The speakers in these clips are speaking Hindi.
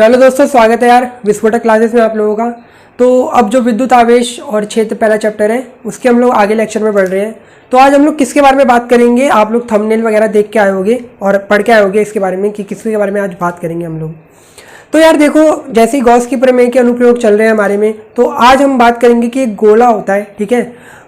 तो हेलो दोस्तों, स्वागत है यार विस्फोटक क्लासेस में आप लोगों का। तो अब जो विद्युत आवेश और क्षेत्र पहला चैप्टर है उसके हम लोग आगे लेक्चर में पढ़ रहे हैं। तो आज हम लोग किसके बारे में बात करेंगे, आप लोग थंबनेल वगैरह देख के आए होंगे और पढ़ के आए होंगे इसके बारे में कि किसके बारे में आज बात करेंगे हम लोग। तो यार देखो, जैसे ही गॉस की प्रमेय के अनुप्रयोग चल रहे हैं हमारे में, तो आज हम बात करेंगे कि एक गोला होता है, ठीक है।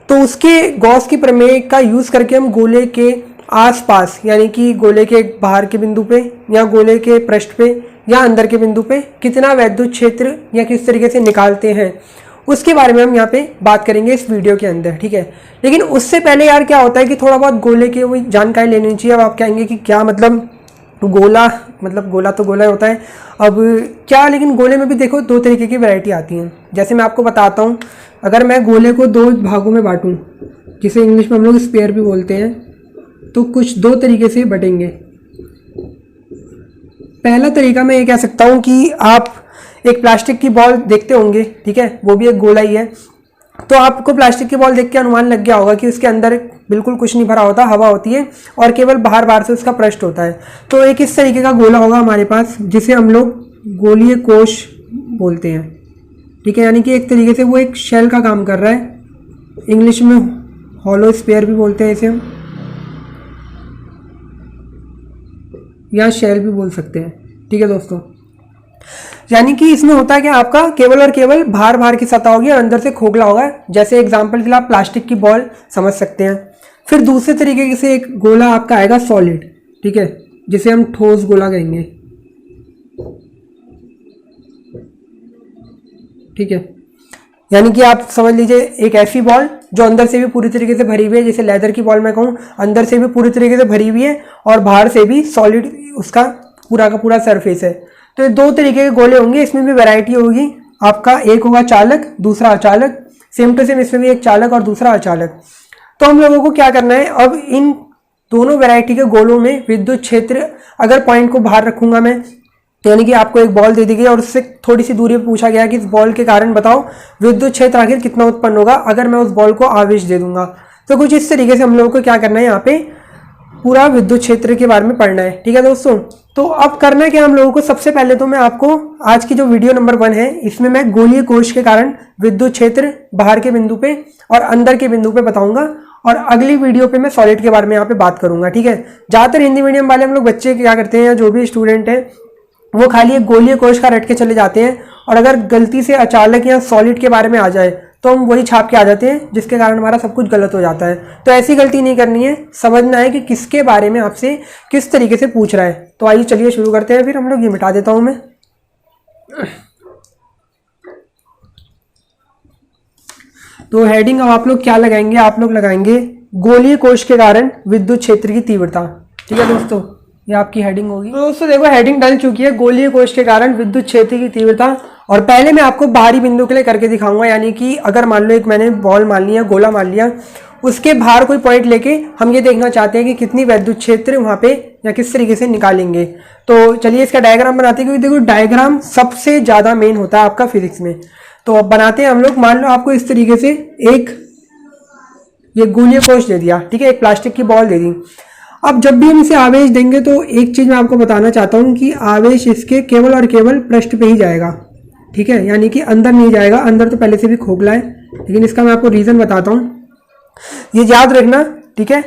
तो उसके गॉस की प्रमेय का यूज़ करके हम गोले के आसपास, यानी कि गोले के बाहर के बिंदु पे या गोले के पृष्ठ पे या अंदर के बिंदु पे कितना वैद्युत क्षेत्र या किस तरीके से निकालते हैं, उसके बारे में हम यहाँ पे बात करेंगे इस वीडियो के अंदर, ठीक है। लेकिन उससे पहले यार क्या होता है कि थोड़ा बहुत गोले की वही जानकारी लेनी चाहिए। अब आप कहेंगे कि क्या मतलब गोला, मतलब गोला तो गोला होता है, अब क्या, लेकिन गोले में भी देखो दो तरीके की वैरायटी आती हैं। जैसे मैं आपको बताता हूँ, अगर मैं गोले को दो भागों में बांटूँ, जिसे इंग्लिश में हम लोग स्पेयर भी बोलते हैं, तो कुछ दो तरीके से बटेंगे। पहला तरीका मैं ये कह सकता हूँ कि आप एक प्लास्टिक की बॉल देखते होंगे, ठीक है, वो भी एक गोला ही है। तो आपको प्लास्टिक की बॉल देख के अनुमान लग गया होगा कि उसके अंदर बिल्कुल कुछ नहीं भरा होता, हवा होती है और केवल बाहर बाहर से उसका पृष्ठ होता है। तो एक इस तरीके का गोला होगा हमारे पास, जिसे हम लोग गोलीय कोश बोलते हैं, ठीक है। यानी कि एक तरीके से वो एक शेल का काम कर रहा है। इंग्लिश में हॉलो स्फीयर भी बोलते हैं इसे हम, या शेल भी बोल सकते हैं, ठीक है दोस्तों। यानी कि इसमें होता है कि आपका केवल और केवल बाहर बाहर की सतह होगी और अंदर से खोखला होगा। जैसे एग्जांपल के लिए आप प्लास्टिक की बॉल समझ सकते हैं। फिर दूसरे तरीके से एक गोला आपका आएगा सॉलिड, ठीक है, जिसे हम ठोस गोला कहेंगे, ठीक है। यानी कि आप समझ लीजिए एक ऐसी बॉल जो अंदर से भी पूरी तरीके से भरी हुई है, जैसे लेदर की बॉल मैं कहूँ, अंदर से भी पूरी तरीके से भरी हुई है और बाहर से भी सॉलिड उसका पूरा का पूरा सरफेस है। तो ये दो तरीके के गोले होंगे, इसमें भी वैरायटी होगी। आपका एक होगा चालक, दूसरा अचालक। सेम टू सेम इसमें भी एक चालक और दूसरा अचालक। तो हम लोगों को क्या करना है, अब इन दोनों वैरायटी के गोलों में विद्युत क्षेत्र, अगर पॉइंट को बाहर रखूंगा मैं, यानी कि आपको एक बॉल दे दी गई और उससे थोड़ी सी दूरी पर पूछा गया कि इस बॉल के कारण बताओ विद्युत क्षेत्र आखिर कितना उत्पन्न होगा अगर मैं उस बॉल को आवेश दे दूंगा। तो कुछ इस तरीके से हम लोगों को क्या करना है, यहाँ पे पूरा विद्युत क्षेत्र के बारे में पढ़ना है, ठीक है दोस्तों। तो अब करना है कि हम लोगों को, सबसे पहले तो मैं आपको आज की जो वीडियो नंबर 1 है, इसमें मैं गोलीय कोश के कारण विद्युत क्षेत्र बाहर के बिंदु पे और अंदर के बिंदु पे बताऊंगा, और अगली वीडियो पे मैं सॉलिड के बारे में यहाँ पे बात करूंगा, ठीक है। ज्यादातर हिंदी मीडियम वाले हम लोग बच्चे क्या करते हैं, या जो भी स्टूडेंट है, वो खाली एक गोलीय कोश का रट के चले जाते हैं, और अगर गलती से अचालक या सॉलिड के बारे में आ जाए तो हम वही छाप के आ जाते हैं, जिसके कारण हमारा सब कुछ गलत हो जाता है। तो ऐसी गलती नहीं करनी है, समझना है कि किसके बारे में आपसे किस तरीके से पूछ रहा है। तो आइए चलिए शुरू करते हैं। फिर हम लोग ये मिटा देता हूं मैं। तो हेडिंग अब आप लोग क्या लगाएंगे, आप लोग लगाएंगे गोलीय कोश के कारण विद्युत क्षेत्र की तीव्रता, ठीक है दोस्तों, ये आपकी हेडिंग होगी। तो दोस्तों देखो, हेडिंग डल चुकी है, गोलीय कोश के कारण विद्युत क्षेत्र की तीव्रता। और पहले मैं आपको बाहरी बिंदु के लिए करके दिखाऊंगा, यानी कि अगर मान लो एक मैंने बॉल मान लिया, गोला मान लिया, उसके बाहर कोई पॉइंट लेके हम ये देखना चाहते हैं कि कितनी वैद्युत क्षेत्र वहां पे या किस तरीके से निकालेंगे। तो चलिए इसका डायग्राम बनाते हैं, क्योंकि देखो डायग्राम सबसे ज्यादा मेन होता है आपका फिजिक्स में। तो अब बनाते हैं हम लोग। मान लो आपको इस तरीके से एक ये गोलीय कोश दे दिया, ठीक है, एक प्लास्टिक की बॉल दे दी। अब जब भी हम इसे आवेश देंगे तो एक चीज मैं आपको बताना चाहता हूं कि आवेश इसके केवल और केवल पृष्ठ पे ही जाएगा, ठीक है, यानी कि अंदर नहीं जाएगा। अंदर तो पहले से भी खोखला है, लेकिन इसका मैं आपको रीजन बताता हूं, ये याद रखना, ठीक है।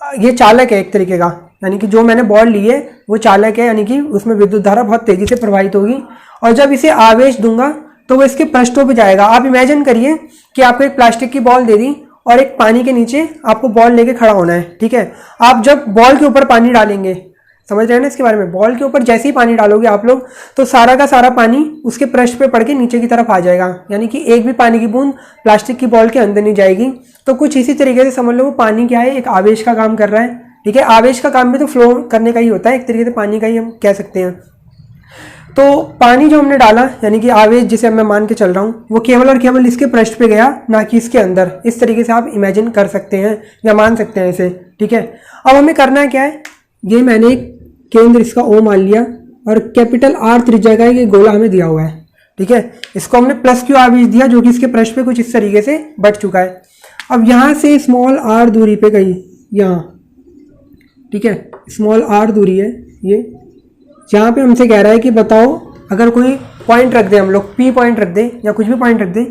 ये चालक है एक तरीके का, यानी कि जो मैंने बॉल ली है वो चालक है, यानी कि उसमें विद्युत धारा बहुत तेजी से प्रवाहित होगी, और जब इसे आवेश दूंगा तो वो इसके पृष्ठों पर जाएगा। आप इमेजिन करिए कि आपको एक प्लास्टिक की बॉल दे दी और एक पानी के नीचे आपको बॉल लेके खड़ा होना है, ठीक है। आप जब बॉल के ऊपर पानी डालेंगे, समझ रहे हैं ना इसके बारे में, बॉल के ऊपर जैसे ही पानी डालोगे आप लोग, तो सारा का सारा पानी उसके पृष्ठ पे पड़ के नीचे की तरफ आ जाएगा, यानी कि एक भी पानी की बूंद प्लास्टिक की बॉल के अंदर नहीं जाएगी। तो कुछ इसी तरीके से समझ लो, वो पानी क्या है, एक आवेश का काम कर रहा है, ठीक है। आवेश का काम भी तो फ्लो करने का ही होता है, एक तरीके से पानी का ही हम कह सकते हैं। तो पानी जो हमने डाला, यानी कि आवेश जिसे मैं मान के चल रहा हूँ, वो केवल और केवल इसके पृष्ठ पे गया, ना कि इसके अंदर। इस तरीके से आप इमेजिन कर सकते हैं या मान सकते हैं इसे, ठीक है। अब हमें करना है क्या है, ये मैंने एक केंद्र इसका O मान लिया और कैपिटल R त्रिज्या का ये गोला हमें दिया हुआ है, ठीक है। इसको हमने प्लस क्यू आवेश दिया, जो कि इसके पृष्ठ पे कुछ इस तरीके से बट चुका है। अब यहाँ से स्मॉल r दूरी पे कहीं यहाँ, ठीक है, स्मॉल r दूरी है ये, जहाँ पे हमसे कह रहा है कि बताओ अगर कोई पॉइंट रख दे, हम लोग P पॉइंट रख दे या कुछ भी पॉइंट रख दे,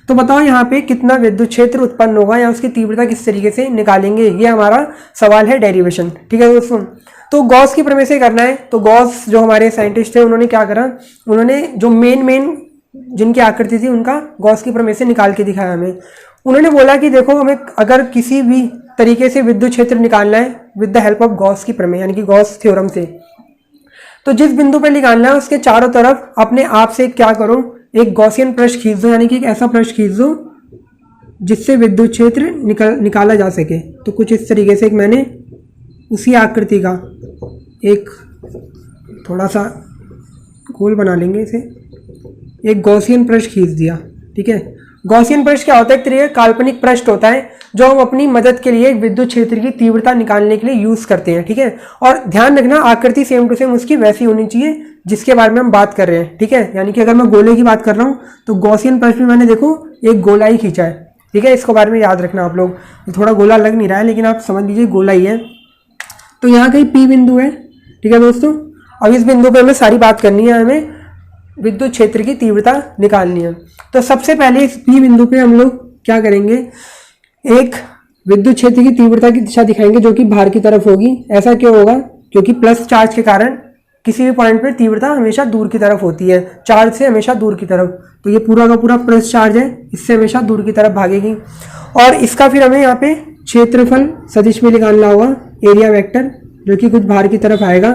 तो बताओ यहाँ पे कितना विद्युत क्षेत्र उत्पन्न होगा या उसकी तीव्रता किस तरीके से निकालेंगे, ये हमारा सवाल है डेरिवेशन। ठीक है दोस्तों, तो गॉस की प्रमेय से करना है। तो गॉस जो हमारे साइंटिस्ट थे उन्होंने क्या करा, उन्होंने जो मेन जिनकी आकृति थी उनका गॉस की प्रमेय से निकाल के दिखाया हमें। उन्होंने बोला कि देखो हमें अगर किसी भी तरीके से विद्युत क्षेत्र निकालना है with the help of Gauss की प्रमेय यानी कि गॉस थ्योरम से, तो जिस बिंदु पर निकालना है उसके चारों तरफ अपने आप से क्या करो, एक गॉसियन पृष्ठ खींच दो, यानी कि एक ऐसा पृष्ठ खींच दो जिससे विद्युत क्षेत्र निकाला जा सके। तो कुछ इस तरीके से एक मैंने उसी आकृति का एक थोड़ा सा गोल बना लेंगे, इसे एक गॉसियन पृष्ठ खींच दिया। ठीक है, गॉसियन पृष्ठ क्या होता है, एक तरीके का काल्पनिक पृष्ठ होता है जो हम अपनी मदद के लिए विद्युत क्षेत्र की तीव्रता निकालने के लिए यूज करते हैं। ठीक है, और ध्यान रखना आकृति सेम टू सेम उसकी वैसी होनी चाहिए जिसके बारे में हम बात कर रहे हैं। ठीक है, यानी कि अगर मैं गोले की बात कर रहा हूँ तो गॉसियन पृष्ठ में मैंने देखो एक गोला ही खींचा है। ठीक है, इसको बारे में याद रखना आप लोग, थोड़ा गोला लग नहीं रहा है लेकिन आप समझ लीजिए गोला ही है। तो यहाँ कहीं P बिंदु है। ठीक है दोस्तों, अब इस बिंदु पे हमें सारी बात करनी है, हमें विद्युत क्षेत्र की तीव्रता निकालनी है। तो सबसे पहले इस P बिंदु पे हम लोग क्या करेंगे, एक विद्युत क्षेत्र की तीव्रता की दिशा दिखाएंगे जो कि बाहर की तरफ होगी। ऐसा क्यों होगा, क्योंकि प्लस चार्ज के कारण किसी भी पॉइंट पर तीव्रता हमेशा दूर की तरफ होती है, चार्ज से हमेशा दूर की तरफ। तो ये पूरा का पूरा प्लस चार्ज है, इससे हमेशा दूर की तरफ भागेगी। और इसका फिर हमें यहाँ पे क्षेत्रफल सदिश में निकालना होगा, एरिया वेक्टर, जो कि कुछ बाहर की तरफ आएगा।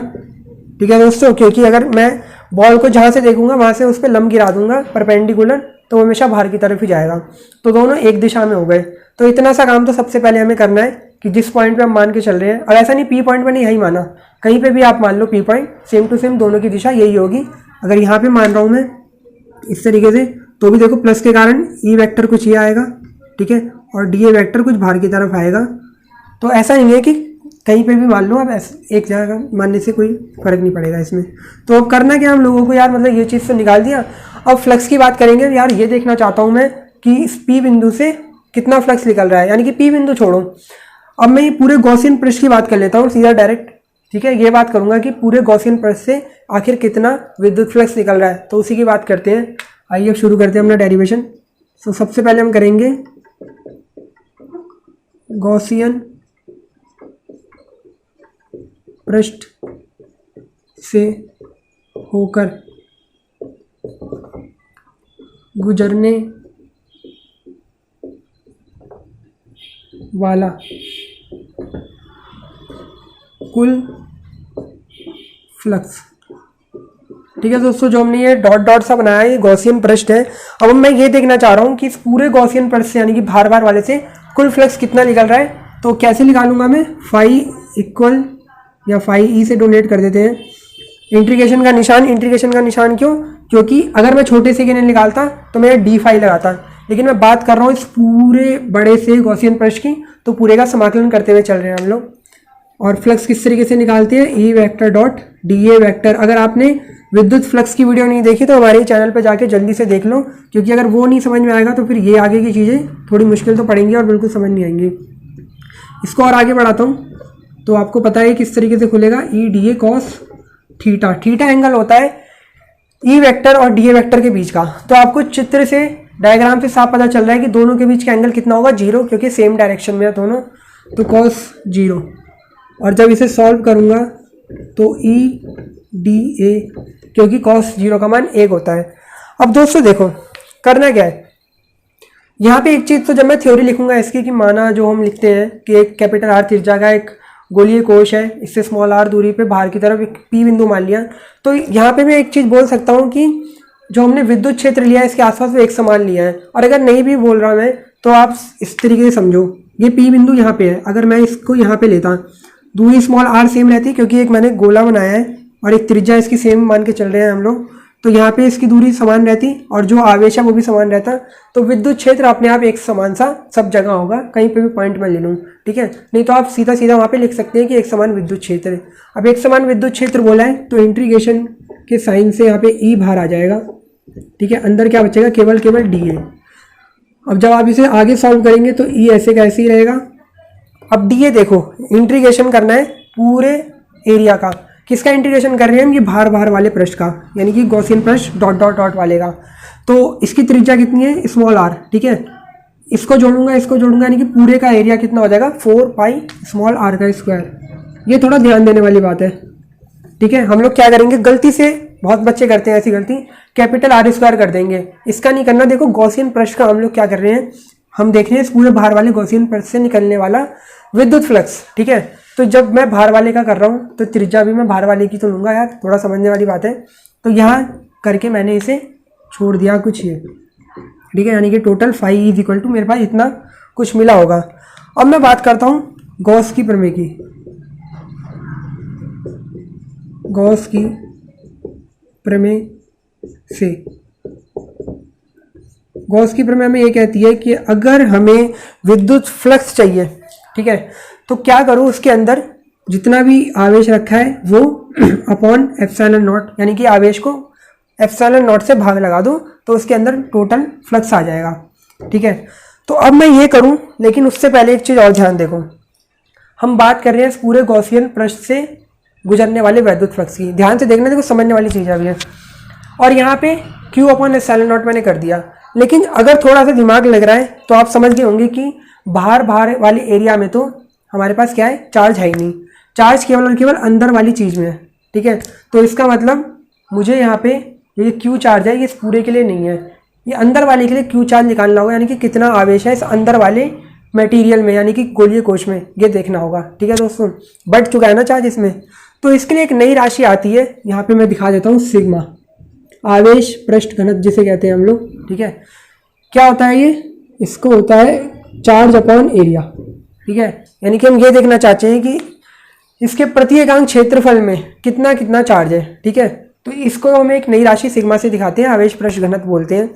ठीक है दोस्तों, क्योंकि अगर मैं बॉल को जहाँ से देखूंगा वहाँ से उस पर लंब गिरा दूंगा परपेंडिकुलर, तो हमेशा बाहर की तरफ ही जाएगा। तो दोनों एक दिशा में हो गए। तो इतना सा काम तो सबसे पहले हमें करना है कि जिस पॉइंट पे हम मान के चल रहे हैं, और ऐसा नहीं P पॉइंट पे नहीं यही माना, कहीं पे भी आप मान लो P point, same to same दोनों की दिशा यही होगी। अगर यहाँ पे मान रहा हूँ मैं इस तरीके से, तो भी देखो प्लस के कारण E वेक्टर कुछ ये आएगा। ठीक है, और DA वेक्टर कुछ बाहर की तरफ आएगा। तो ऐसा नहीं है कि कहीं पे भी मान लो, अब एक जगह मानने से कोई फर्क नहीं पड़ेगा इसमें। तो अब करना क्या हम लोगों को यार, मतलब ये चीज़ तो निकाल दिया। अब फ्लक्स की बात करेंगे यार, ये देखना चाहता हूँ मैं कि इस P बिंदु से कितना फ्लक्स निकल रहा है, यानी कि P बिंदु छोड़ो, अब मैं ये पूरे गॉसियन पृष्ठ की बात कर लेता हूँ सीधा डायरेक्ट। ठीक है, ये बात करूंगा कि पूरे गॉसियन पृष्ठ से आखिर कितना विद्युत फ्लक्स निकल रहा है, तो उसी की बात करते हैं। आइए अब शुरू करते हैं अपना डेरिवेशन। तो सबसे पहले हम करेंगे गॉसियन पृष्ठ से होकर गुजरने वाला कुल फ्लक्स। ठीक है दोस्तों, जो हमने ये डॉट डॉट सा बनाया है ये गॉसियन पृष्ठ है। अब मैं ये देखना चाह रहा हूँ कि इस पूरे गॉसियन पृष्ठ से यानी कि बाहर बाहर वाले से कुल फ्लक्स कितना निकल रहा है। तो कैसे निकालूंगा मैं, फाई इक्वल या फाई ई से डोनेट कर देते हैं। इंटीग्रेशन का निशान क्यों, क्योंकि अगर मैं छोटे से के लिए निकालता तो मैं डी फाई लगाता, लेकिन मैं बात कर रहा हूँ इस पूरे बड़े से गॉसियन पृष्ठ की, तो पूरे का समाकलन करते हुए चल रहे हैं हम लोग। और फ्लक्स किस तरीके से निकालते हैं, E vector dot D A vector. अगर आपने विद्युत फ्लक्स की वीडियो नहीं देखी तो हमारे चैनल पर जाके जल्दी से देख लो, क्योंकि अगर वो नहीं समझ में आएगा तो फिर ये आगे की चीज़ें थोड़ी मुश्किल तो पड़ेंगी और बिल्कुल समझ नहीं आएंगी। इसको और आगे बढ़ाता हूँ तो आपको पता है किस तरीके से खुलेगा, E D A cos theta. Theta angle होता है ई वेक्टर और डी ए वेक्टर के बीच का। तो आपको चित्र से डायग्राम से साफ पता चल रहा है कि दोनों के बीच का एंगल कितना होगा, 0, क्योंकि सेम डायरेक्शन में है दोनों, तो कॉस 0। और जब इसे सॉल्व करूंगा तो ई डी ए, क्योंकि कॉस 0 का मान 1 होता है। अब दोस्तों देखो करना क्या है, यहाँ पे एक चीज़ तो जब मैं थ्योरी लिखूंगा इसकी, कि माना जो हम लिखते हैं कि एक कैपिटल आर त्रिज्या का एक गोलीय कोश है, इससे स्मॉल आर दूरी पे बाहर की तरफ एक पी बिंदु मान लिया, तो यहाँ पे मैं एक चीज़ बोल सकता हूँ कि जो हमने विद्युत क्षेत्र लिया है इसके आसपास वो एक समान लिया है। और अगर नहीं भी बोल रहा मैं तो आप इस तरीके से समझो, ये पी बिंदु यहाँ पे है, अगर मैं इसको यहाँ पे लेता, दूरी स्मॉल आर सेम रहती, क्योंकि एक मैंने गोला बनाया है और एक त्रिज्या इसकी सेम मान के चल रहे हैं हम लोग, तो यहाँ पे इसकी दूरी समान रहती और जो आवेश है वो भी समान रहता, तो विद्युत क्षेत्र अपने आप एक समान सा सब जगह होगा, कहीं पे भी पॉइंट में ले लूँ। ठीक है, नहीं तो आप सीधा सीधा वहाँ पे लिख सकते हैं कि एक समान विद्युत क्षेत्र है। अब एक समान विद्युत क्षेत्र बोला है तो इंटीग्रेशन के साइन से यहाँ पे ई बाहर आ जाएगा। ठीक है, अंदर क्या बचेगा, केवल डी ए। अब जब आप इसे आगे सॉल्व करेंगे तो ई ऐसे का ऐसे ही रहेगा। अब डी ए देखो, इंटीग्रेशन करना है पूरे एरिया का, किसका इंटीग्रेशन कर रहे हैं हम, ये बाहर बाहर वाले पृष्ठ का, यानी कि गॉसियन पृष्ठ डॉट डॉट डॉट वाले का। तो इसकी त्रिज्या कितनी है, स्मॉल आर, ठीक है। इसको जोड़ूंगा इसको जोड़ूंगा, यानी कि पूरे का एरिया कितना हो जाएगा, 4 पाई स्मॉल आर का स्क्वायर। ये थोड़ा ध्यान देने वाली बात है, ठीक है। हम लोग क्या करेंगे, गलती से बहुत बच्चे करते हैं ऐसी गलती, कैपिटल आर स्क्वायर कर देंगे। इसका नहीं करना। देखो गॉसियन पृष्ठ का हम लोग क्या कर रहे हैं, हम देख रहे हैं इस पूरे बाहर वाले गॉसियन पृष्ठ से निकलने वाला विद्युत फ्लक्स, ठीक है। तो जब मैं बाहर वाले का कर रहा हूँ तो त्रिज्या भी मैं बाहर वाले की तो लूंगा यार, थोड़ा समझने वाली बात है। तो यहाँ करके मैंने इसे छोड़ दिया कुछ ये, ठीक है, यानी कि total phi is equal to मेरे पास इतना कुछ मिला होगा। अब मैं बात करता हूँ गॉस की प्रमेय की। गॉस की प्रमेय से, गॉस की प्रमेय में ये कहती है कि अगर हमें विद्युत फ्लक्स चाहिए, ठीक है, तो क्या करूँ, उसके अंदर जितना भी आवेश रखा है वो अपॉन एप्सिलॉन नॉट, यानी कि आवेश को एप्सिलॉन नॉट से भाग लगा दो तो उसके अंदर टोटल फ्लक्स आ जाएगा, ठीक है। तो अब मैं ये करूँ, लेकिन उससे पहले एक चीज़ और ध्यान देखो, हम बात कर रहे हैं इस पूरे गॉसियन पृष्ठ से गुजरने वाले वैद्युत फ्लक्स की। ध्यान से देखना, देखो समझने वाली चीज़ अभी है। और यहाँ पे Q अपॉन एप्सिलॉन नॉट मैंने कर दिया, लेकिन अगर थोड़ा सा दिमाग लग रहा है तो आप समझ गए होंगे कि बाहर बाहर वाले एरिया में तो हमारे पास क्या है, चार्ज है ही नहीं। चार्ज केवल और केवल अंदर वाली चीज़ में है, ठीक है। तो इसका मतलब मुझे यहाँ पे ये Q चार्ज है, ये इस पूरे के लिए नहीं है, ये अंदर वाले के लिए Q चार्ज निकालना होगा, यानी कि कितना आवेश है इस अंदर वाले मटेरियल में, यानी कि गोलीय कोश में, ये देखना होगा, ठीक है दोस्तों। बढ़ चुका है ना चार्ज इसमें। तो इसके लिए एक नई राशि आती है, यहाँ पे मैं दिखा देता हूँ, सिग्मा, आवेश पृष्ठ घनत्व जिसे कहते हैं हम लोग, ठीक है। क्या होता है ये, इसको होता है चार्ज अपॉन एरिया, ठीक है। यानी कि हम ये देखना चाहते हैं कि इसके प्रति एकांक क्षेत्रफल में कितना कितना चार्ज है, ठीक है। तो इसको हम एक नई राशि सिग्मा से दिखाते हैं, आवेश पृष्ठ घनत्व बोलते हैं।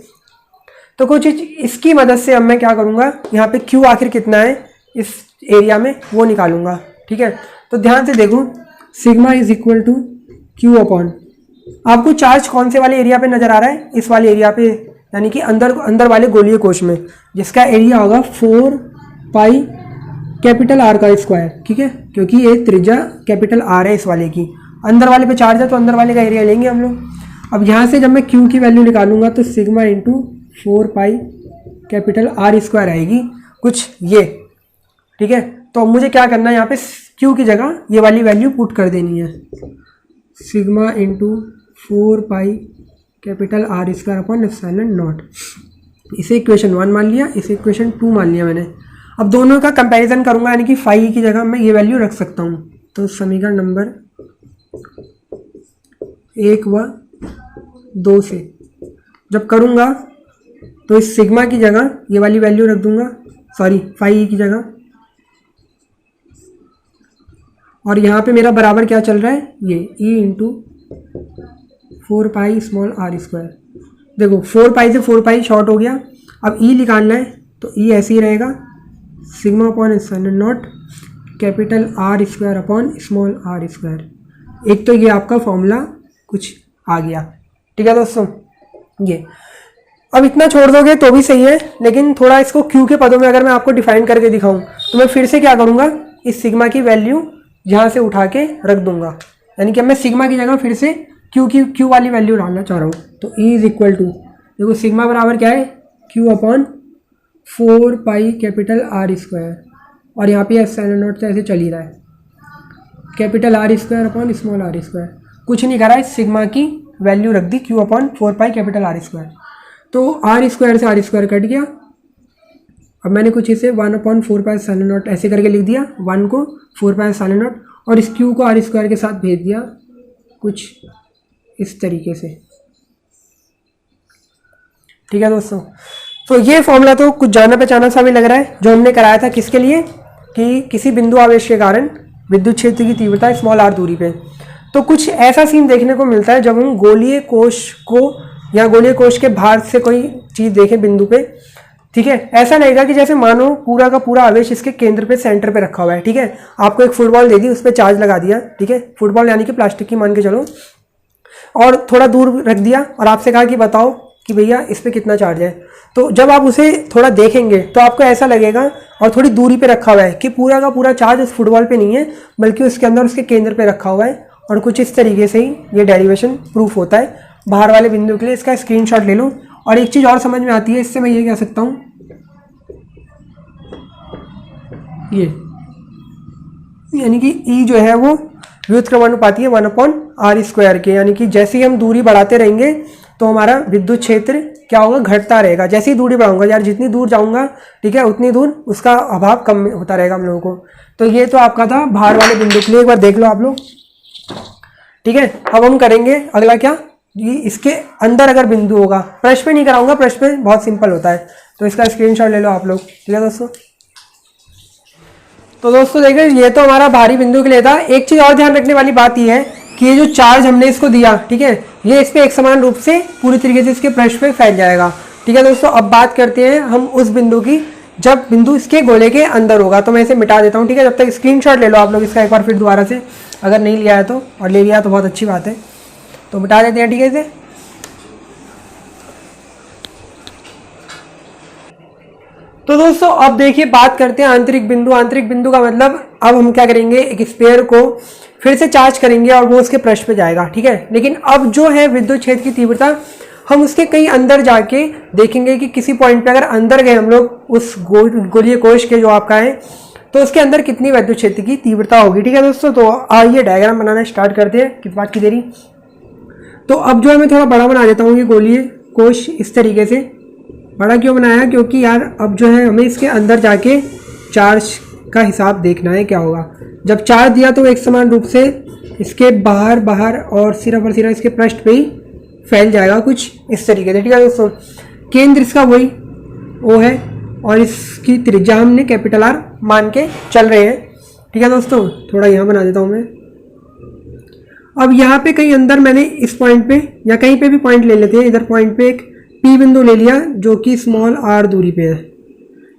तो कुछ इसकी मदद से अब मैं क्या करूँगा, यहाँ पे Q आखिर कितना है इस एरिया में वो निकालूंगा, ठीक है। तो ध्यान से देखो, sigma is equal to Q upon, आपको चार्ज कौन से वाले एरिया पे नजर आ रहा है, इस वाले एरिया पे, यानी कि अंदर वाले गोलीय कोश में, जिसका एरिया होगा 4 पाई कैपिटल आर का स्क्वायर, ठीक है, क्योंकि ये त्रिज्या कैपिटल आर है इस वाले की। अंदर वाले पे चार्ज है तो अंदर वाले का एरिया लेंगे हम लोग। अब यहाँ से जब मैं Q की वैल्यू निकालूंगा तो sigma into 4 pi capital R square आएगी कुछ ये, ठीक है। तो अब मुझे क्या करना है, यहाँ पे Q की जगह ये वाली वैल्यू पुट कर देनी है, sigma into 4 pi capital R square upon epsilon not. इसे इक्वेशन 1 मान लिया, इसे इक्वेशन 2 मान लिया मैंने। अब दोनों का कंपैरिजन करूंगा, यानी कि फाई की जगह मैं ये वैल्यू रख सकता हूँ। तो समीकरण नंबर 1 व 2 से जब करूंगा तो इस सिग्मा की जगह ये वाली वैल्यू रख दूंगा, सॉरी फाई की जगह, और यहाँ पे मेरा बराबर क्या चल रहा है, ये E into 4 pi small r square. देखो 4 पाई से 4 पाई शॉर्ट हो गया, अब E निकालना है तो E ऐसे ही रहेगा, sigma upon epsilon not capital R square upon small r square. एक तो ये आपका फॉर्मूला कुछ आ गया, ठीक है दोस्तों। ये अब इतना छोड़ दोगे तो भी सही है, लेकिन थोड़ा इसको Q के पदों में अगर मैं आपको डिफाइन करके दिखाऊं तो मैं फिर से क्या करूंगा, इस सिग्मा की वैल्यू यहाँ से उठा के रख दूंगा, यानी कि मैं सिग्मा की जगह फिर से Q वाली वैल्यू डालना चाह रहा हूँ। तो E इज इक्वल टू, देखो सिग्मा बराबर क्या है, Q upon 4 pi capital R square, और यहाँ पे एप्सिलॉन नॉट तो ऐसे चल ही रहा है, capital R square upon small r square. कुछ नहीं करा, इस सिग्मा की वैल्यू रख दी Q upon 4 pi capital R square. तो आर स्क्वायर से आर स्क्वायर कट गया। अब मैंने कुछ इसे 1 अपॉन 4 पाई एप्सिलॉन नॉट ऐसे करके लिख दिया, 1 को 4 पाई एप्सिलॉन नॉट, और इस Q को आर स्क्वायर के साथ भेज दिया कुछ इस तरीके से, ठीक है दोस्तों। तो ये फॉर्मूला तो कुछ जाना पहचाना सा भी लग रहा है, जो हमने कराया था किसके लिए, कि किसी बिंदु आवेश के कारण विद्युत क्षेत्र की तीव्रता स्मॉल आर दूरी पे। तो कुछ ऐसा सीन देखने को मिलता है जब हम गोलीय कोश को या गोलीय कोश के बाहर से कोई चीज़ देखें बिंदु पे, ठीक है। ऐसा लगेगा कि जैसे मानो पूरा का पूरा आवेश इसके केंद्र पे, सेंटर पे रखा हुआ है, ठीक है। आपको एक फुटबॉल दे दी, उस पर चार्ज लगा दिया, ठीक है, फुटबॉल यानी कि प्लास्टिक की मान के चलो, और थोड़ा दूर रख दिया और आपसे कहा कि बताओ कि भैया इस पर कितना चार्ज है। तो जब आप उसे थोड़ा देखेंगे तो आपको ऐसा लगेगा, और थोड़ी दूरी पे रखा हुआ है, कि पूरा का पूरा चार्ज उस फुटबॉल पे नहीं है बल्कि उसके अंदर उसके केंद्र पे रखा हुआ है, और कुछ इस तरीके से ही ये डेरिवेशन प्रूफ होता है बाहर वाले बिंदु के लिए। इसका स्क्रीनशॉट ले लो। और एक चीज़ और समझ में आती है इससे, मैं ये कह सकता हूँ, ये यानी कि E जो है वो व्युत्क्रमानुपाती है 1/r² के, यानी कि जैसे ही हम दूरी बढ़ाते रहेंगे तो हमारा विद्युत क्षेत्र क्या होगा, घटता रहेगा। जैसे ही दूरी बढ़ाऊंगा यार, जितनी दूर जाऊंगा ठीक है उतनी दूर उसका अभाव कम होता रहेगा हम लोगों को। तो ये तो आपका था बाहर वाले बिंदु के लिए, एक बार देख लो आप लोग। ठीक है, अब हम करेंगे अगला क्या, ये इसके अंदर अगर बिंदु होगा, प्रश्न पे नहीं कराऊंगा, प्रश्न पे बहुत सिंपल होता है, तो इसका स्क्रीनशॉट ले लो आप लोग। ठीक है दोस्तों, तो दोस्तों देखिए ये तो हमारा बाहरी बिंदु के लिए था। एक चीज और ध्यान रखने वाली बात यह है कि ये जो चार्ज हमने इसको दिया, ठीक है, ये इस पे एक समान रूप से पूरी तरीके से इसके पृष्ठ पे फैल जाएगा। ठीक है दोस्तों, अब बात करते हैं हम उस बिंदु की जब बिंदु इसके गोले के अंदर होगा। तो मैं इसे मिटा देता हूँ। ठीक है, जब तक स्क्रीनशॉट ले लो आप लोग इसका एक बार फिर दोबारा से, अगर नहीं लिया है तो, और ले लिया तो बहुत अच्छी बात है, तो मिटा देते हैं। ठीक है इसे, तो दोस्तों अब देखिए बात करते हैं आंतरिक बिंदु। आंतरिक बिंदु का मतलब अब हम क्या करेंगे, एक स्फीयर को फिर से चार्ज करेंगे और वो उसके पृष्ठ पे जाएगा। ठीक है, लेकिन अब जो है विद्युत क्षेत्र की तीव्रता हम उसके कहीं अंदर जाके देखेंगे कि किसी पॉइंट पे अगर अंदर गए हम लोग उस गोलीय कोश के जो आपका है, तो उसके अंदर कितनी विद्युत क्षेत्र की तीव्रता होगी। ठीक है दोस्तों, तो आइए डायग्राम बनाना स्टार्ट करते हैं, किस बात की देरी। तो अब जो है मैं थोड़ा बड़ा बना देता हूँ ये गोलीय कोश। इस तरीके से बड़ा क्यों बनाया, क्योंकि यार अब जो है हमें इसके अंदर जाके चार्ज का हिसाब देखना है क्या होगा। जब चार्ज दिया तो एक समान रूप से इसके बाहर बाहर और सिर्फ इसके पृष्ठ पे ही फैल जाएगा कुछ इस तरीके से। ठीक है दोस्तों, केंद्र इसका वही O है और इसकी त्रिज्या हमने कैपिटल R मान के चल रहे हैं। ठीक है दोस्तों, थोड़ा यहाँ बना देता हूँ मैं। अब यहाँ पे कहीं अंदर मैंने इस पॉइंट पे या कहीं पे भी पॉइंट ले लेते हैं, इधर पॉइंट पे एक P बिंदु ले लिया जो कि स्मॉल r दूरी पे है।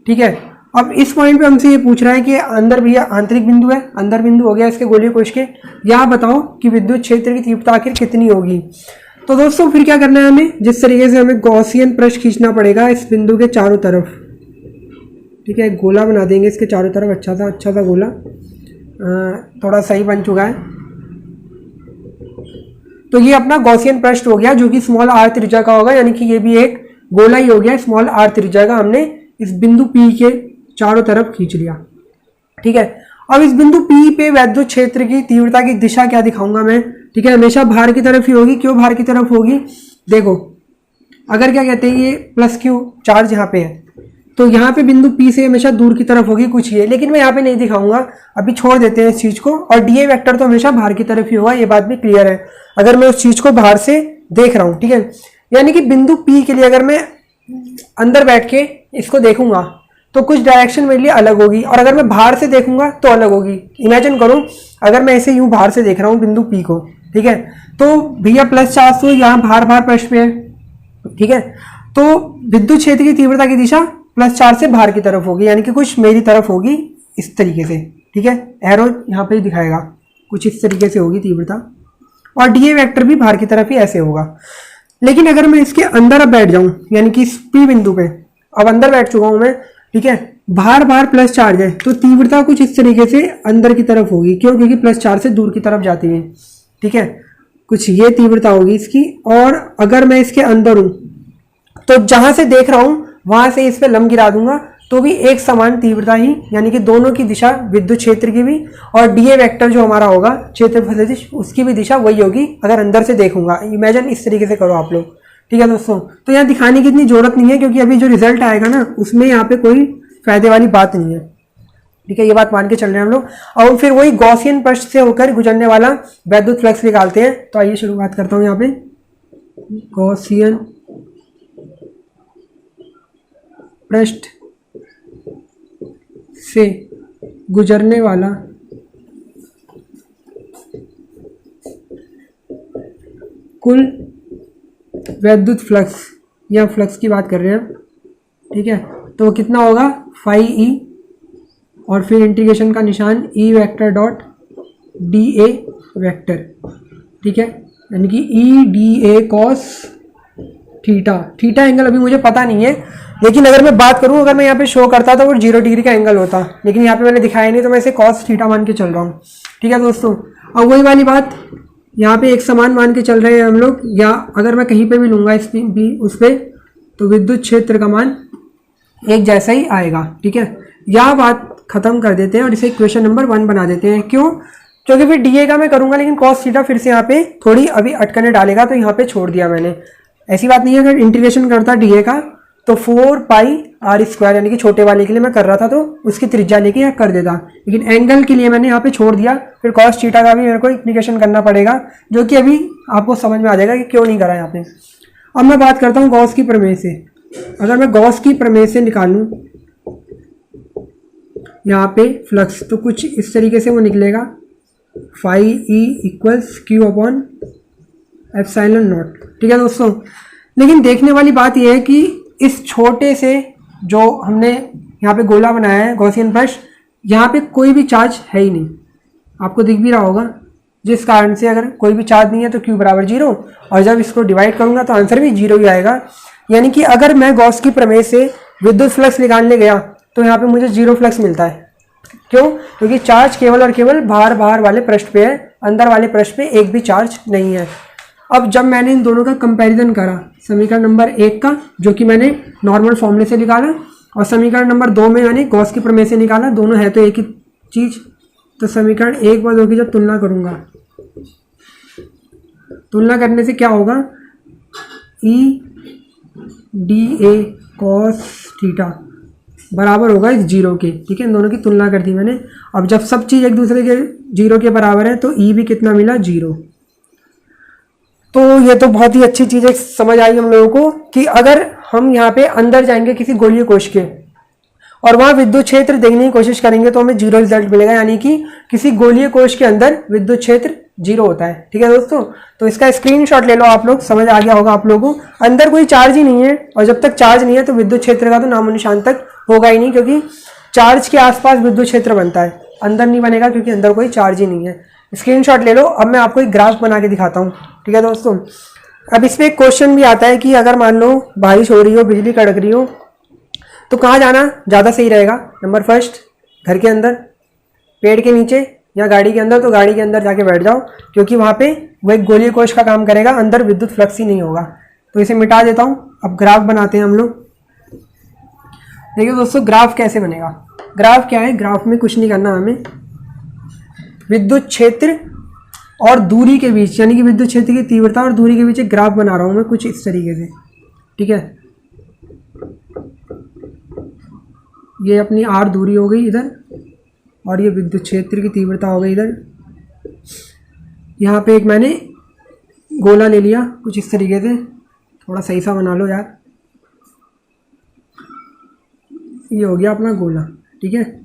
ठीक है, अब इस पॉइंट पे हमसे ये पूछ रहा है कि अंदर भैया आंतरिक बिंदु है, अंदर बिंदु हो गया इसके गोलीय कोश के, या बताओ कि विद्युत क्षेत्र की तीव्रता आखिर कितनी होगी। तो दोस्तों फिर क्या करना है हमें, जिस तरीके से हमें गॉसियन पृष्ठ खींचना पड़ेगा इस बिंदु के चारों तरफ। ठीक है, गोला बना देंगे इसके चारों तरफ, अच्छा सा गोला, थोड़ा सही बन चुका है। तो ये अपना गॉसियन पृष्ठ हो गया जो कि स्मॉल r त्रिज्या का होगा, यानी कि ये भी एक गोला ही हो गया स्मॉल r त्रिज्या का। हमने इस बिंदु P के चारों तरफ खींच लिया। ठीक है, अब इस बिंदु P पे विद्युत क्षेत्र की तीव्रता की दिशा क्या दिखाऊंगा मैं। ठीक है, हमेशा बाहर की तरफ ही होगी। क्यों बाहर की तरफ होगी, देखो अगर क्या कहते हैं ये प्लस Q चार्ज यहाँ पे है, तो यहाँ पे बिंदु P से हमेशा दूर की तरफ होगी कुछ ये, लेकिन मैं यहाँ पे नहीं दिखाऊंगा, अभी छोड़ देते हैं इस चीज को। और डीए वेक्टर तो हमेशा बाहर की तरफ ही होगा, ये बात भी क्लियर है अगर मैं उस चीज को बाहर से देख रहा हूँ। ठीक है, यानी कि बिंदु P के लिए अगर मैं अंदर बैठ के इसको देखूंगा तो कुछ डायरेक्शन मेरे लिए अलग होगी, और अगर मैं बाहर से देखूंगा तो अलग होगी। इमेजिन करूं अगर मैं ऐसे यूं बाहर से देख रहा हूं बिंदु P को, ठीक है, तो भैया प्लस चार्ज तो यहाँ बाहर पृष्ठ पे है। ठीक है, तो विद्युत क्षेत्र की तीव्रता की दिशा प्लस चार्ज से बाहर की तरफ होगी, यानी कि कुछ मेरी तरफ होगी इस तरीके से। ठीक है, एरो यहाँ पे दिखाएगा, कुछ इस तरीके से होगी तीव्रता, और डीए वेक्टर भी बाहर की तरफ ही ऐसे होगा। लेकिन अगर मैं इसके अंदर अब बैठ जाऊं, यानी कि इस P बिंदु पे अब अंदर बैठ चुका हूं मैं, ठीक है, बाहर प्लस चार्ज है, तो तीव्रता कुछ इस तरीके से अंदर की तरफ होगी। क्यों, क्योंकि प्लस चार्ज से दूर की तरफ जाती है। ठीक है, कुछ ये तीव्रता होगी इसकी। और अगर मैं इसके अंदर हूं तो जहां से देख रहा हूं वहां से इस पे लंब गिरा दूंगा तो भी एक समान तीव्रता ही, यानी कि दोनों की दिशा विद्युत क्षेत्र की भी और डीए वेक्टर जो हमारा होगा क्षेत्रफल सदिश उसकी भी दिशा वही होगी अगर अंदर से देखूंगा। इमेजिन इस तरीके से करो आप लोग। ठीक है दोस्तों, तो यहाँ दिखाने की इतनी जरूरत नहीं है क्योंकि अभी जो रिजल्ट आएगा ना उसमें यहाँ पे कोई फायदे वाली बात नहीं है। ठीक है, ये बात मान के चल रहे हैं हम लोग। और फिर वही गॉसियन पृष्ठ से होकर गुजरने वाला वैद्युत फ्लक्स निकालते हैं। तो आइए शुरुआत करता हूँ यहाँ पे। गॉसियन पृष्ठ से गुजरने वाला कुल वैद्युत फ्लक्स या फ्लक्स की बात कर रहे हैं। ठीक है, तो वो कितना होगा फाई ई, और फिर इंटीग्रेशन का निशान E vector dot D A vector. ठीक है, यानी कि E D A cos theta angle अभी मुझे पता नहीं है, लेकिन अगर मैं बात करूं, अगर मैं यहाँ पे शो करता तो वो 0 डिग्री का एंगल होता, लेकिन यहाँ पे मैंने दिखाया नहीं तो मैं इसे कॉस थीटा मान के चल रहा हूँ। ठीक है दोस्तों, अब वही वाली बात यहाँ पे एक समान मान के चल रहे हैं हम लोग, या अगर मैं कहीं पे भी लूँगा इस भी उस पर, तो विद्युत क्षेत्र का मान एक जैसा ही आएगा। ठीक है, यह बात खत्म कर देते हैं और इसे क्वेश्चन नंबर 1 बना देते हैं। क्यों? क्योंकि फिर डीए का मैं करूँगा, लेकिन कॉस थीटा फिर से यहाँ पे थोड़ी अभी अटकने डालेगा, तो यहाँ पे छोड़ दिया मैंने। ऐसी बात नहीं है, अगर इंटीग्रेशन करता डीए का तो 4 पाई आर स्क्वायर, यानी कि छोटे वाले के लिए मैं कर रहा था तो उसकी त्रिज्या लेके यहाँ कर देता, लेकिन एंगल के लिए मैंने यहाँ पे छोड़ दिया। फिर कॉस थीटा का भी मेरे को इंटीग्रेशन करना पड़ेगा, जो कि अभी आपको समझ में आ जाएगा कि क्यों नहीं करा यहाँ पे। अब मैं बात करता हूँ गॉस की प्रमेय से। अगर मैं गॉस की प्रमेय से निकालूँ यहाँ पे फ्लक्स, तो कुछ इस तरीके से वो निकलेगा, phi E equals Q upon epsilon not. ठीक है दोस्तों, लेकिन देखने वाली बात यह है कि इस छोटे से जो हमने यहाँ पे गोला बनाया है गॉसियन ब्रश, यहाँ पे कोई भी चार्ज है ही नहीं, आपको दिख भी रहा होगा, जिस कारण से अगर कोई भी चार्ज नहीं है तो Q बराबर 0, और जब इसको डिवाइड करूँगा तो आंसर भी 0 ही आएगा। यानी कि अगर मैं गॉस की प्रमेय से विद्युत फ्लक्स निकालने गया तो यहाँ पे मुझे 0 फ्लक्स मिलता है। क्यों? क्योंकि चार्ज केवल और केवल बाहर वाले पृष्ठ पे है, अंदर वाले पृष्ठ पे एक भी चार्ज नहीं है। अब जब मैंने इन दोनों का कंपैरिजन करा, समीकरण नंबर 1 का जो कि मैंने नॉर्मल फॉर्मूले से निकाला, और समीकरण नंबर 2 में मैंने गॉस की प्रमेय से निकाला, दोनों है तो एक ही चीज़, तो समीकरण 1 व 2 की जब तुलना करूँगा, तुलना करने से क्या होगा, E D A cos theta बराबर होगा इस 0 के। ठीक है, इन दोनों की तुलना कर दी मैंने। अब जब सब चीज़ एक दूसरे के 0 के बराबर है तो ई भी कितना मिला, 0। तो ये तो बहुत ही अच्छी चीज़ है, समझ आई हम लोगों को कि अगर हम यहाँ पे अंदर जाएंगे किसी गोलीय कोश के और वहाँ विद्युत क्षेत्र देखने की कोशिश करेंगे तो हमें 0 रिजल्ट मिलेगा, यानी कि किसी गोलीय कोश के अंदर विद्युत क्षेत्र 0 होता है। ठीक है दोस्तों, तो इसका स्क्रीनशॉट ले लो आप लोग, समझ आ गया होगा आप लोगों को। अंदर कोई चार्ज ही नहीं है, और जब तक चार्ज नहीं है तो विद्युत क्षेत्र का तो नामो निशान तक होगा ही नहीं, क्योंकि चार्ज के आसपास विद्युत क्षेत्र बनता है, अंदर नहीं बनेगा क्योंकि अंदर कोई चार्ज ही नहीं है। स्क्रीनशॉट ले लो। अब मैं आपको एक ग्राफ बना के दिखाता हूँ। ठीक है दोस्तों, अब इसमें एक क्वेश्चन भी आता है कि अगर मान लो बारिश हो रही हो, बिजली कड़क रही हो, तो कहाँ जाना ज़्यादा सही रहेगा? नंबर फर्स्ट, घर के अंदर, पेड़ के नीचे, या गाड़ी के अंदर। तो गाड़ी के अंदर जाके बैठ जाओ, क्योंकि वहाँ पे वो एक गोलीय कोश का काम करेगा, अंदर विद्युत फ्लक्स ही नहीं होगा। तो इसे मिटा देता हूँ। अब ग्राफ बनाते हैं हम लोग। देखिए दोस्तों, ग्राफ कैसे बनेगा। ग्राफ क्या है, ग्राफ में कुछ नहीं करना हमें, विद्युत क्षेत्र और दूरी के बीच, यानी कि विद्युत क्षेत्र की तीव्रता और दूरी के बीच एक ग्राफ बना रहा हूँ मैं कुछ इस तरीके से। ठीक है, ये अपनी आर दूरी हो गई इधर, और ये विद्युत क्षेत्र की तीव्रता हो गई इधर। यहाँ पे एक मैंने गोला ले लिया कुछ इस तरीके से, थोड़ा सही सा बना लो यार, ये हो गया अपना गोला। ठीक है,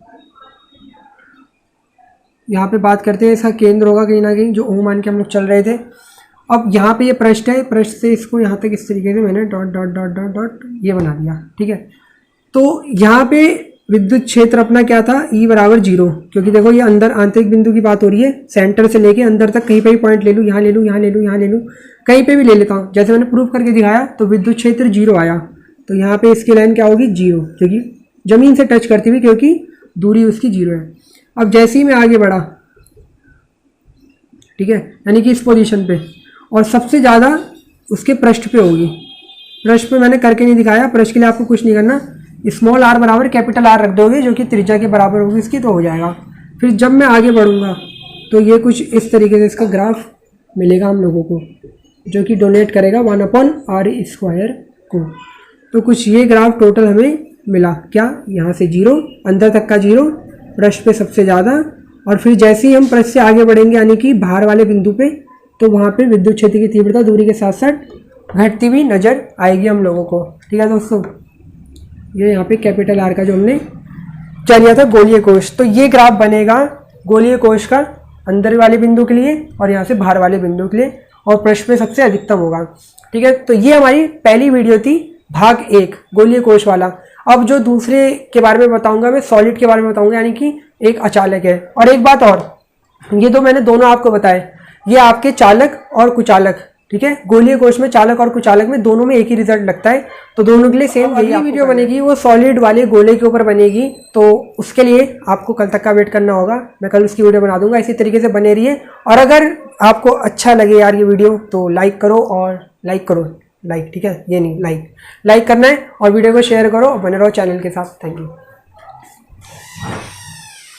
यहाँ पे बात करते हैं, इसका केंद्र होगा कहीं ना कहीं, जो ओ मान के हम लोग चल रहे थे। अब यहाँ पे ये पृष्ठ है, पृष्ठ से इसको यहाँ तक इस तरीके से मैंने dot dot dot dot dot ये बना दिया। ठीक है, तो यहाँ पे विद्युत क्षेत्र अपना क्या था, E बराबर 0, क्योंकि देखो ये अंदर आंतरिक बिंदु की बात हो रही है, सेंटर से लेके अंदर तक कहीं पे भी पॉइंट ले लूँ, यहाँ ले लूँ, यहाँ ले लूँ, यहाँ ले लूँ, कहीं पे भी ले लेता हूँ। जैसे मैंने प्रूफ करके दिखाया, तो विद्युत क्षेत्र 0 आया, तो यहाँ पे इसकी लाइन क्या होगी, 0, क्योंकि जमीन से टच करती हुई, क्योंकि दूरी उसकी 0 है। अब जैसे ही मैं आगे बढ़ा, ठीक है, यानी कि इस पोजीशन पे, और सबसे ज़्यादा उसके पृष्ठ पे होगी। पृष्ठ पे मैंने करके नहीं दिखाया, पृष्ठ के लिए आपको कुछ नहीं करना, स्मॉल r बराबर कैपिटल R रख दोगे, जो कि त्रिज्या के बराबर होगी इसकी, तो हो जाएगा। फिर जब मैं आगे बढ़ूंगा तो ये कुछ इस तरीके से इसका ग्राफ मिलेगा हम लोगों को, जो कि डोनेट करेगा 1/r² को। तो कुछ ये ग्राफ टोटल हमें मिला, क्या, यहाँ से 0, अंदर तक का 0, पृष्ठ पे सबसे ज़्यादा, और फिर जैसे ही हम पृष्ठ से आगे बढ़ेंगे, यानी कि बाहर वाले बिंदु पे, तो वहाँ पे विद्युत क्षेत्र की तीव्रता दूरी के साथ साथ घटती हुई नजर आएगी हम लोगों को। ठीक है दोस्तों, ये यहाँ पे कैपिटल R का जो हमने चलिया था गोलीय कोश, तो ये ग्राफ बनेगा गोलीय कोश का अंदर वाले बिंदु के लिए और यहाँ से बाहर वाले बिंदु के लिए, और पृष्ठ पे सबसे अधिकतम होगा। ठीक है, तो ये हमारी पहली वीडियो थी, भाग 1 गोलीय कोश वाला। अब जो दूसरे के बारे में बताऊंगा मैं, सॉलिड के बारे में बताऊंगा, यानी कि एक अचालक है। और एक बात और, ये तो मैंने दोनों आपको बताए, ये आपके चालक और कुचालक ठीक है। गोलीय कोश में चालक और कुचालक में दोनों में एक ही रिजल्ट लगता है, तो दोनों के लिए सेम यही वीडियो बनेगी, वो सॉलिड वाले गोले के ऊपर बनेगी। तो उसके लिए आपको कल तक का वेट करना होगा, मैं कल उसकी वीडियो बना दूंगा। इसी तरीके से बने रहिए, और अगर आपको अच्छा लगे यार ये वीडियो तो लाइक करो, और लाइक करो, लाइक, ठीक है, ये नहीं लाइक करना है, और वीडियो को शेयर करो और बने रहो चैनल के साथ। Thank you.